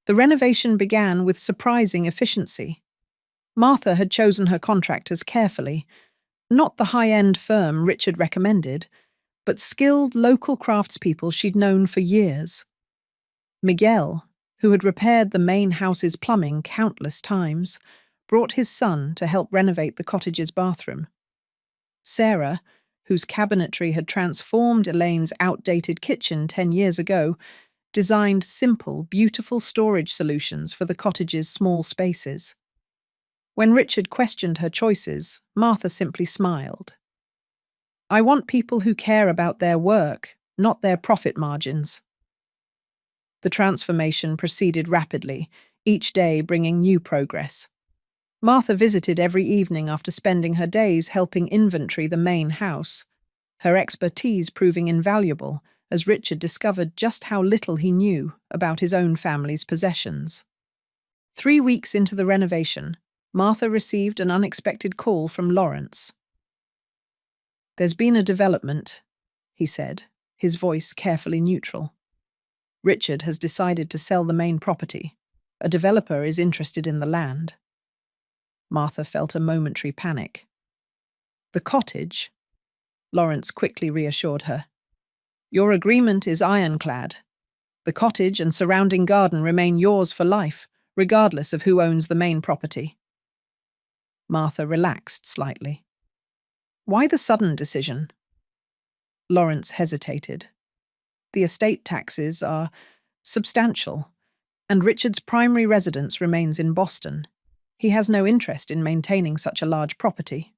The renovation began with surprising efficiency. Martha had chosen her contractors carefully, not the high-end firm Richard recommended, but skilled local craftspeople she'd known for years. Miguel, who had repaired the main house's plumbing countless times, brought his son to help renovate the cottage's bathroom. Sarah, whose cabinetry had transformed Elaine's outdated kitchen 10 years ago, designed simple, beautiful storage solutions for the cottage's small spaces. When Richard questioned her choices, Martha simply smiled. "I want people who care about their work, not their profit margins." The transformation proceeded rapidly, each day bringing new progress. Martha visited every evening after spending her days helping inventory the main house, her expertise proving invaluable as Richard discovered just how little he knew about his own family's possessions. 3 weeks into the renovation, Martha received an unexpected call from Lawrence. "There's been a development," he said, his voice carefully neutral. "Richard has decided to sell the main property. A developer is interested in the land." Martha felt a momentary panic. "The cottage?" Lawrence quickly reassured her. "Your agreement is ironclad. The cottage and surrounding garden remain yours for life, regardless of who owns the main property." Martha relaxed slightly. "Why the sudden decision?" Lawrence hesitated. "The estate taxes are substantial, and Richard's primary residence remains in Boston. He has no interest in maintaining such a large property."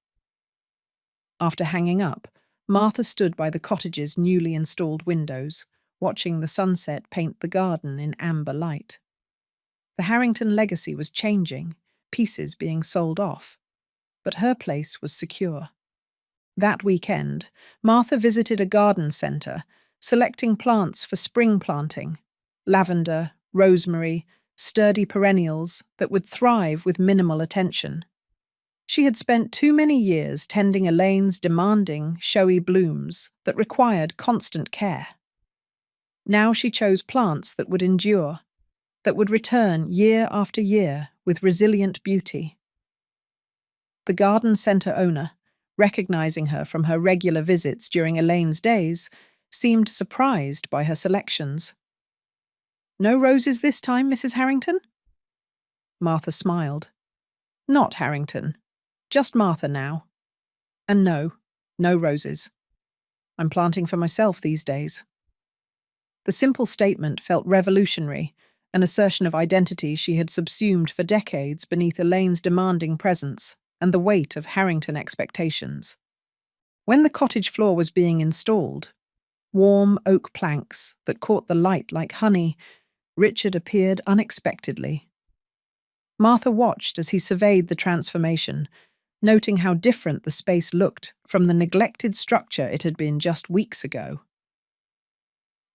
After hanging up, Martha stood by the cottage's newly installed windows, watching the sunset paint the garden in amber light. The Harrington legacy was changing, pieces being sold off, but her place was secure. That weekend, Martha visited a garden centre, selecting plants for spring planting: lavender, rosemary, sturdy perennials that would thrive with minimal attention. She had spent too many years tending Elaine's demanding, showy blooms that required constant care. Now she chose plants that would endure, that would return year after year with resilient beauty. The garden centre owner, recognizing her from her regular visits during Elaine's days, seemed surprised by her selections. "No roses this time, Mrs. Harrington?" Martha smiled. "Not Harrington. Just Martha now. And no roses. I'm planting for myself these days." The simple statement felt revolutionary, an assertion of identity she had subsumed for decades beneath Elaine's demanding presence and the weight of Harrington expectations. When the cottage floor was being installed, warm oak planks that caught the light like honey, Richard appeared unexpectedly. Martha watched as he surveyed the transformation, noting how different the space looked from the neglected structure it had been just weeks ago.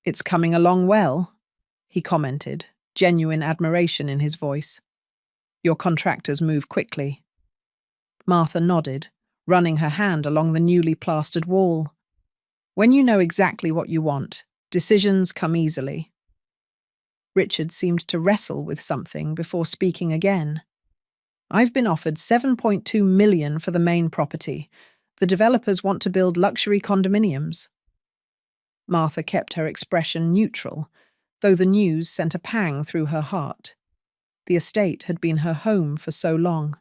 "It's coming along well," he commented, genuine admiration in his voice. "Your contractors move quickly." Martha nodded, running her hand along the newly plastered wall. "When you know exactly what you want, decisions come easily." Richard seemed to wrestle with something before speaking again. "I've been offered $7.2 million for the main property. The developers want to build luxury condominiums." Martha kept her expression neutral, though the news sent a pang through her heart. The estate had been her home for so long.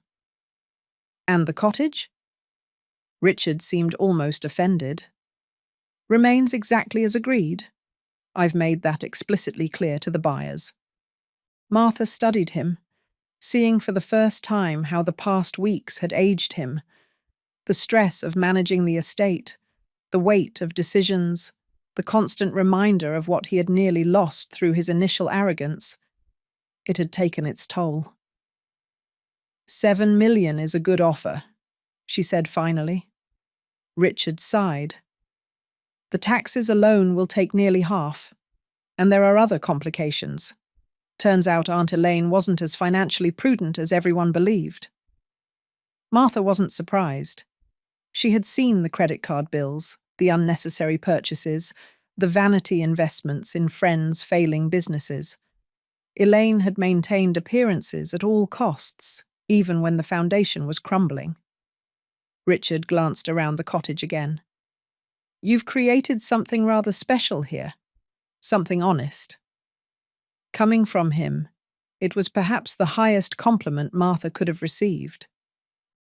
"And the cottage?" Richard seemed almost offended. "Remains exactly as agreed. I've made that explicitly clear to the buyers." Martha studied him, seeing for the first time how the past weeks had aged him. The stress of managing the estate, the weight of decisions, the constant reminder of what he had nearly lost through his initial arrogance. It had taken its toll. $7 million is a good offer," she said finally. Richard sighed. "The taxes alone will take nearly half, and there are other complications. Turns out Aunt Elaine wasn't as financially prudent as everyone believed." Martha wasn't surprised. She had seen the credit card bills, the unnecessary purchases, the vanity investments in friends' failing businesses. Elaine had maintained appearances at all costs, even when the foundation was crumbling. Richard glanced around the cottage again. "You've created something rather special here. Something honest." Coming from him, it was perhaps the highest compliment Martha could have received.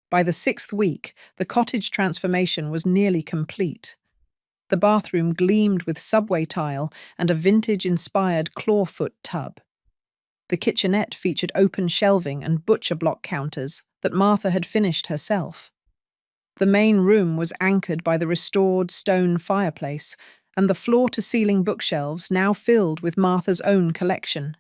By the 6th week, the cottage transformation was nearly complete. The bathroom gleamed with subway tile and a vintage-inspired clawfoot tub. The kitchenette featured open shelving and butcher block counters that Martha had finished herself. The main room was anchored by the restored stone fireplace, and the floor-to-ceiling bookshelves now filled with Martha's own collection.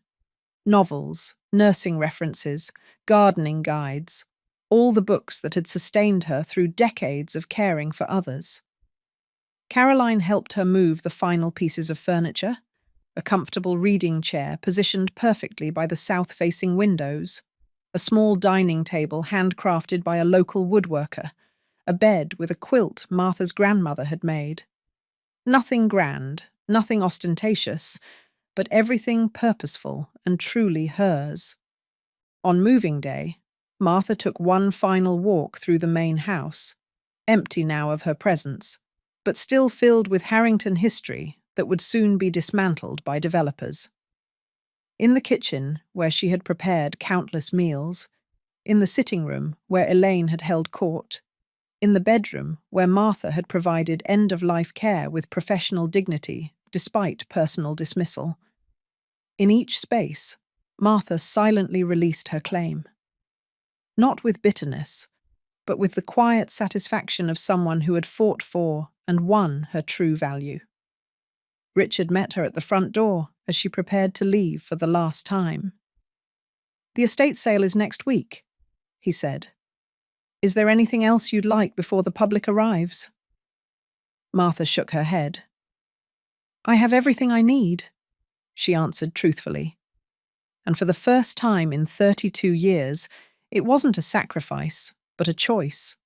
Novels, nursing references, gardening guides, all the books that had sustained her through decades of caring for others. Caroline helped her move the final pieces of furniture, a comfortable reading chair positioned perfectly by the south-facing windows, a small dining table handcrafted by a local woodworker, a bed with a quilt Martha's grandmother had made. Nothing grand, nothing ostentatious, but everything purposeful and truly hers. On moving day, Martha took one final walk through the main house, empty now of her presence, but still filled with Harrington history that would soon be dismantled by developers. In the kitchen, where she had prepared countless meals, in the sitting room, where Elaine had held court, in the bedroom, where Martha had provided end-of-life care with professional dignity despite personal dismissal. In each space, Martha silently released her claim. Not with bitterness, but with the quiet satisfaction of someone who had fought for and won her true value. Richard met her at the front door as she prepared to leave for the last time. "The estate sale is next week," he said. "Is there anything else you'd like before the public arrives?" Martha shook her head. "I have everything I need," she answered truthfully. And for the first time in 32 years, it wasn't a sacrifice, but a choice.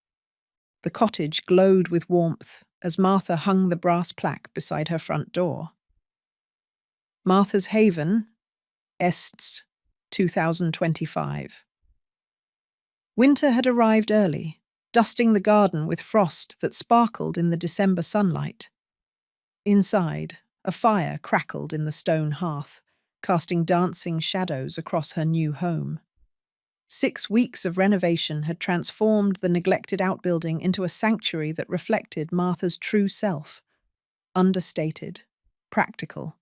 The cottage glowed with warmth as Martha hung the brass plaque beside her front door. Martha's Haven, Est, 2025. Winter had arrived early, dusting the garden with frost that sparkled in the December sunlight. Inside, a fire crackled in the stone hearth, casting dancing shadows across her new home. 6 weeks of renovation had transformed the neglected outbuilding into a sanctuary that reflected Martha's true self, understated, practical,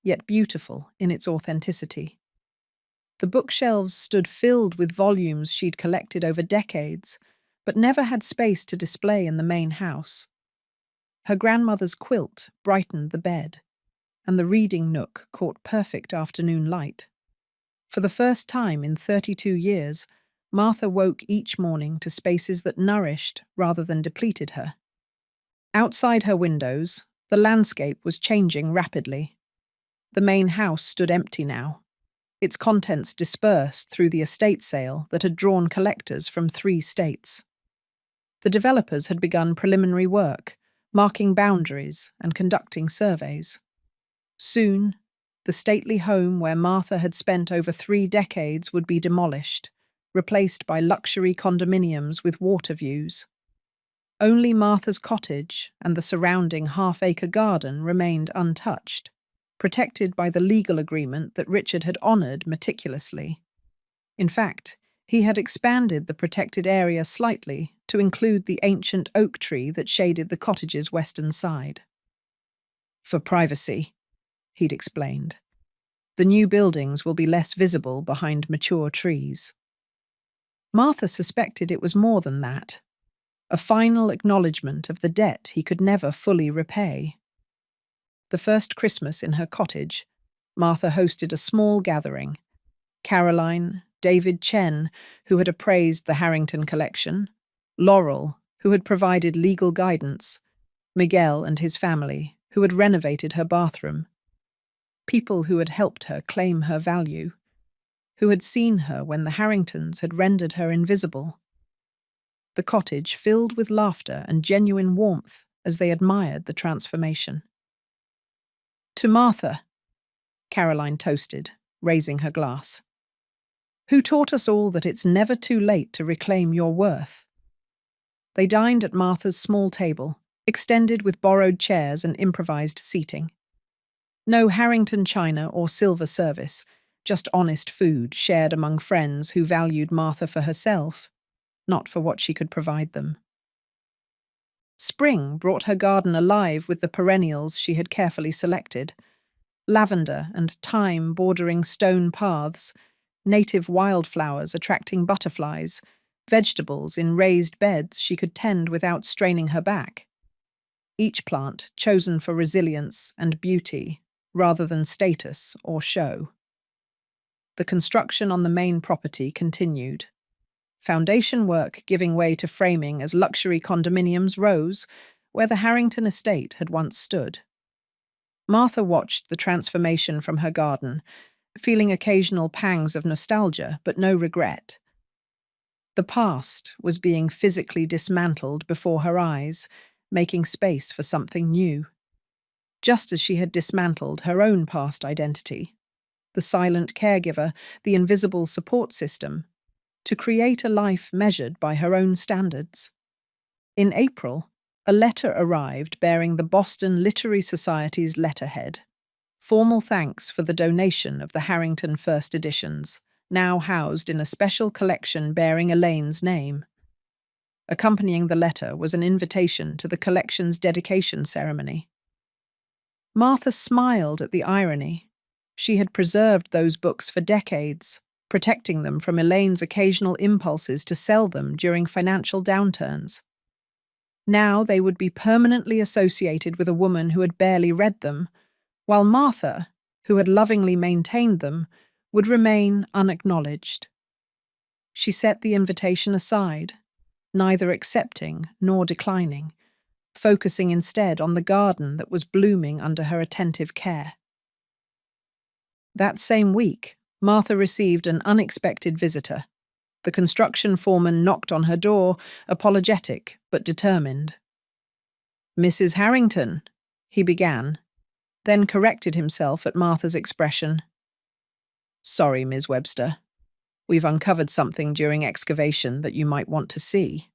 yet beautiful in its authenticity. The bookshelves stood filled with volumes she'd collected over decades, but never had space to display in the main house. Her grandmother's quilt brightened the bed, and the reading nook caught perfect afternoon light. For the first time in 32 years, Martha woke each morning to spaces that nourished rather than depleted her. Outside her windows, the landscape was changing rapidly. The main house stood empty now, its contents dispersed through the estate sale that had drawn collectors from 3 states. The developers had begun preliminary work, marking boundaries and conducting surveys. Soon, the stately home where Martha had spent over 3 decades would be demolished, replaced by luxury condominiums with water views. Only Martha's cottage and the surrounding half-acre garden remained untouched, protected by the legal agreement that Richard had honoured meticulously. In fact, he had expanded the protected area slightly to include the ancient oak tree that shaded the cottage's western side. "For privacy," he'd explained. "The new buildings will be less visible behind mature trees." Martha suspected it was more than that, a final acknowledgement of the debt he could never fully repay. The first Christmas in her cottage, Martha hosted a small gathering. Caroline, David Chen, who had appraised the Harrington collection, Laurel, who had provided legal guidance, Miguel and his family, who had renovated her bathroom. People who had helped her claim her value, who had seen her when the Harringtons had rendered her invisible. The cottage filled with laughter and genuine warmth as they admired the transformation. "To Martha," Caroline toasted, raising her glass, "who taught us all that it's never too late to reclaim your worth." They dined at Martha's small table, extended with borrowed chairs and improvised seating. No Harrington china or silver service, just honest food shared among friends who valued Martha for herself, not for what she could provide them. Spring brought her garden alive with the perennials she had carefully selected: lavender and thyme bordering stone paths, native wildflowers attracting butterflies, vegetables in raised beds she could tend without straining her back. Each plant chosen for resilience and beauty rather than status or show. The construction on the main property continued. Foundation work giving way to framing as luxury condominiums rose where the Harrington estate had once stood. Martha watched the transformation from her garden, feeling occasional pangs of nostalgia but no regret. The past was being physically dismantled before her eyes, making space for something new. Just as she had dismantled her own past identity, the silent caregiver, the invisible support system, to create a life measured by her own standards. In April, a letter arrived bearing the Boston Literary Society's letterhead. Formal thanks for the donation of the Harrington First Editions, now housed in a special collection bearing Elaine's name. Accompanying the letter was an invitation to the collection's dedication ceremony. Martha smiled at the irony. She had preserved those books for decades, protecting them from Elaine's occasional impulses to sell them during financial downturns. Now they would be permanently associated with a woman who had barely read them, while Martha, who had lovingly maintained them, would remain unacknowledged. She set the invitation aside, neither accepting nor declining, focusing instead on the garden that was blooming under her attentive care. That same week, Martha received an unexpected visitor. The construction foreman knocked on her door, apologetic but determined. "Mrs. Harrington," he began, then corrected himself at Martha's expression. "Sorry, Ms. Webster. We've uncovered something during excavation that you might want to see."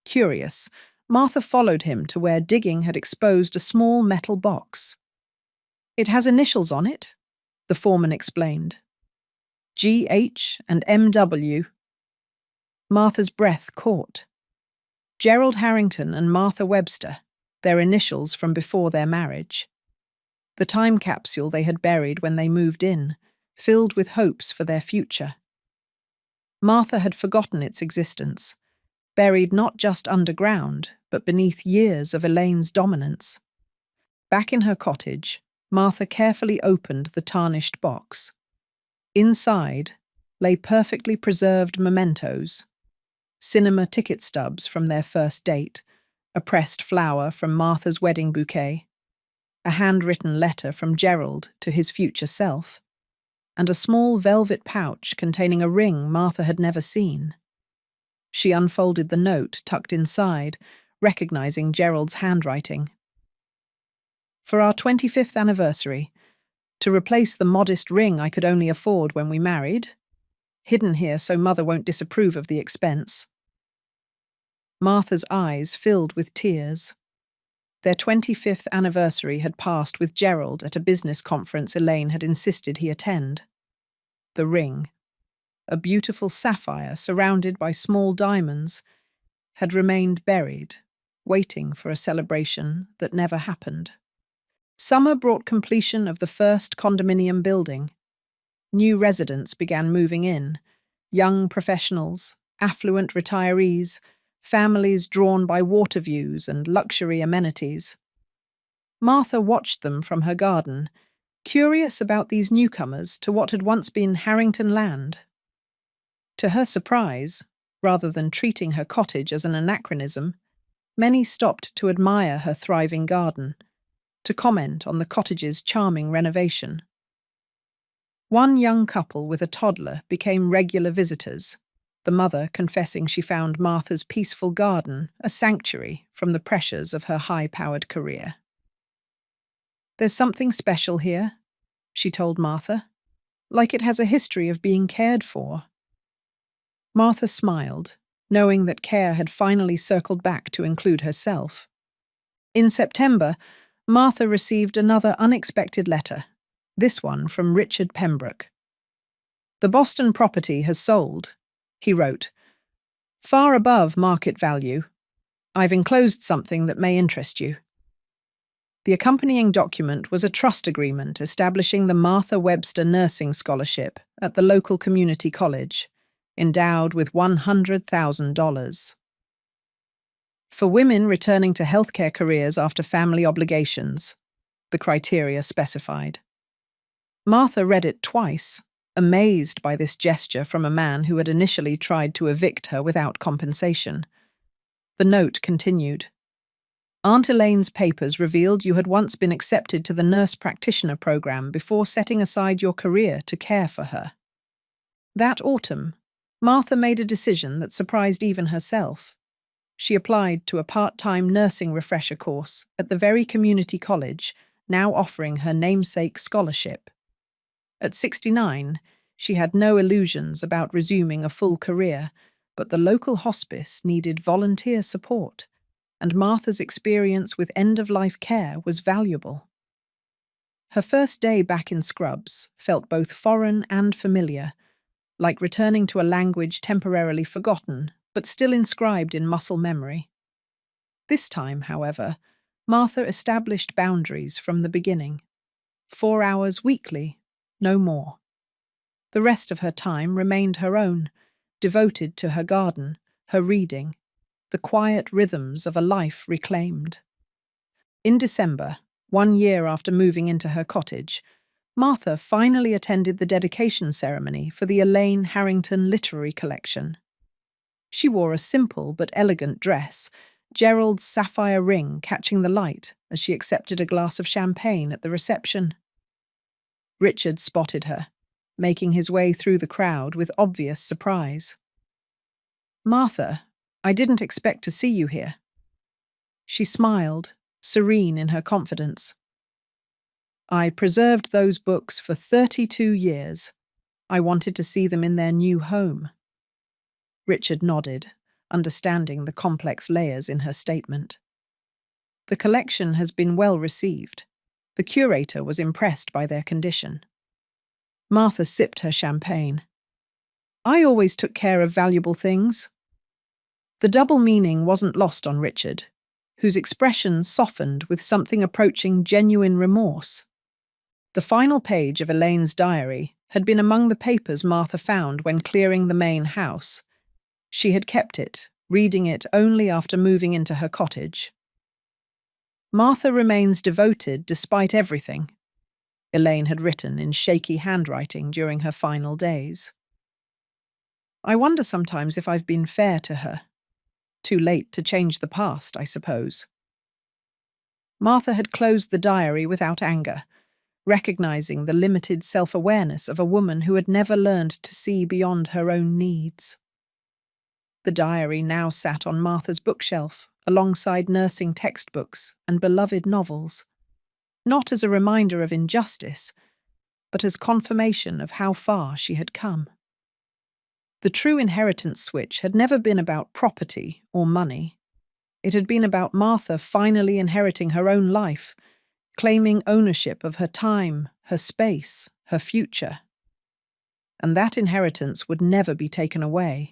Curious, Martha followed him to where digging had exposed a small metal box. "It has initials on it," the foreman explained. "G.H. and M.W." Martha's breath caught. Gerald Harrington and Martha Webster, their initials from before their marriage. The time capsule they had buried when they moved in, filled with hopes for their future. Martha had forgotten its existence, buried not just underground, but beneath years of Elaine's dominance. Back in her cottage, Martha carefully opened the tarnished box. Inside lay perfectly preserved mementos: cinema ticket stubs from their first date, a pressed flower from Martha's wedding bouquet, a handwritten letter from Gerald to his future self, and a small velvet pouch containing a ring Martha had never seen. She unfolded the note tucked inside, recognizing Gerald's handwriting. "For our 25th anniversary, to replace the modest ring I could only afford when we married, hidden here so Mother won't disapprove of the expense." Martha's eyes filled with tears. Their 25th anniversary had passed with Gerald at a business conference Elaine had insisted he attend. The ring, a beautiful sapphire surrounded by small diamonds, had remained buried, waiting for a celebration that never happened. Summer brought completion of the first condominium building. New residents began moving in, young professionals, affluent retirees, families drawn by water views and luxury amenities. Martha watched them from her garden, curious about these newcomers to what had once been Harrington land. To her surprise, rather than treating her cottage as an anachronism, many stopped to admire her thriving garden, to comment on the cottage's charming renovation. One young couple with a toddler became regular visitors, the mother confessing she found Martha's peaceful garden a sanctuary from the pressures of her high-powered career. "There's something special here," she told Martha, "like it has a history of being cared for." Martha smiled, knowing that care had finally circled back to include herself. In September, Martha received another unexpected letter, this one from Richard Pembroke. "The Boston property has sold," he wrote, "far above market value. I've enclosed something that may interest you." The accompanying document was a trust agreement establishing the Martha Webster Nursing Scholarship at the local community college, endowed with $100,000. For women returning to healthcare careers after family obligations, the criteria specified. Martha read it twice, amazed by this gesture from a man who had initially tried to evict her without compensation. The note continued. "Aunt Elaine's papers revealed you had once been accepted to the nurse practitioner program before setting aside your career to care for her." That autumn, Martha made a decision that surprised even herself. She applied to a part-time nursing refresher course at the very community college, now offering her namesake scholarship. At 69, she had no illusions about resuming a full career, but the local hospice needed volunteer support, and Martha's experience with end-of-life care was valuable. Her first day back in Scrubs felt both foreign and familiar, like returning to a language temporarily forgotten, but still inscribed in muscle memory. This time, however, Martha established boundaries from the beginning. 4 hours weekly, no more. The rest of her time remained her own, devoted to her garden, her reading, the quiet rhythms of a life reclaimed. In December, 1 year after moving into her cottage, Martha finally attended the dedication ceremony for the Elaine Harrington literary collection. She wore a simple but elegant dress, Gerald's sapphire ring catching the light as she accepted a glass of champagne at the reception. Richard spotted her, making his way through the crowd with obvious surprise. Martha, I didn't expect to see you here. She smiled, serene in her confidence. I preserved those books for 32 years. I wanted to see them in their new home. Richard nodded, understanding the complex layers in her statement. The collection has been well received. The curator was impressed by their condition. Martha sipped her champagne. I always took care of valuable things. The double meaning wasn't lost on Richard, whose expression softened with something approaching genuine remorse. The final page of Elaine's diary had been among the papers Martha found when clearing the main house. She had kept it, reading it only after moving into her cottage. Martha remains devoted despite everything, Elaine had written in shaky handwriting during her final days. I wonder sometimes if I've been fair to her. Too late to change the past, I suppose. Martha had closed the diary without anger, recognizing the limited self-awareness of a woman who had never learned to see beyond her own needs. The diary now sat on Martha's bookshelf, alongside nursing textbooks and beloved novels, not as a reminder of injustice, but as confirmation of how far she had come. The true inheritance switch had never been about property or money. It had been about Martha finally inheriting her own life, claiming ownership of her time, her space, her future. And that inheritance would never be taken away.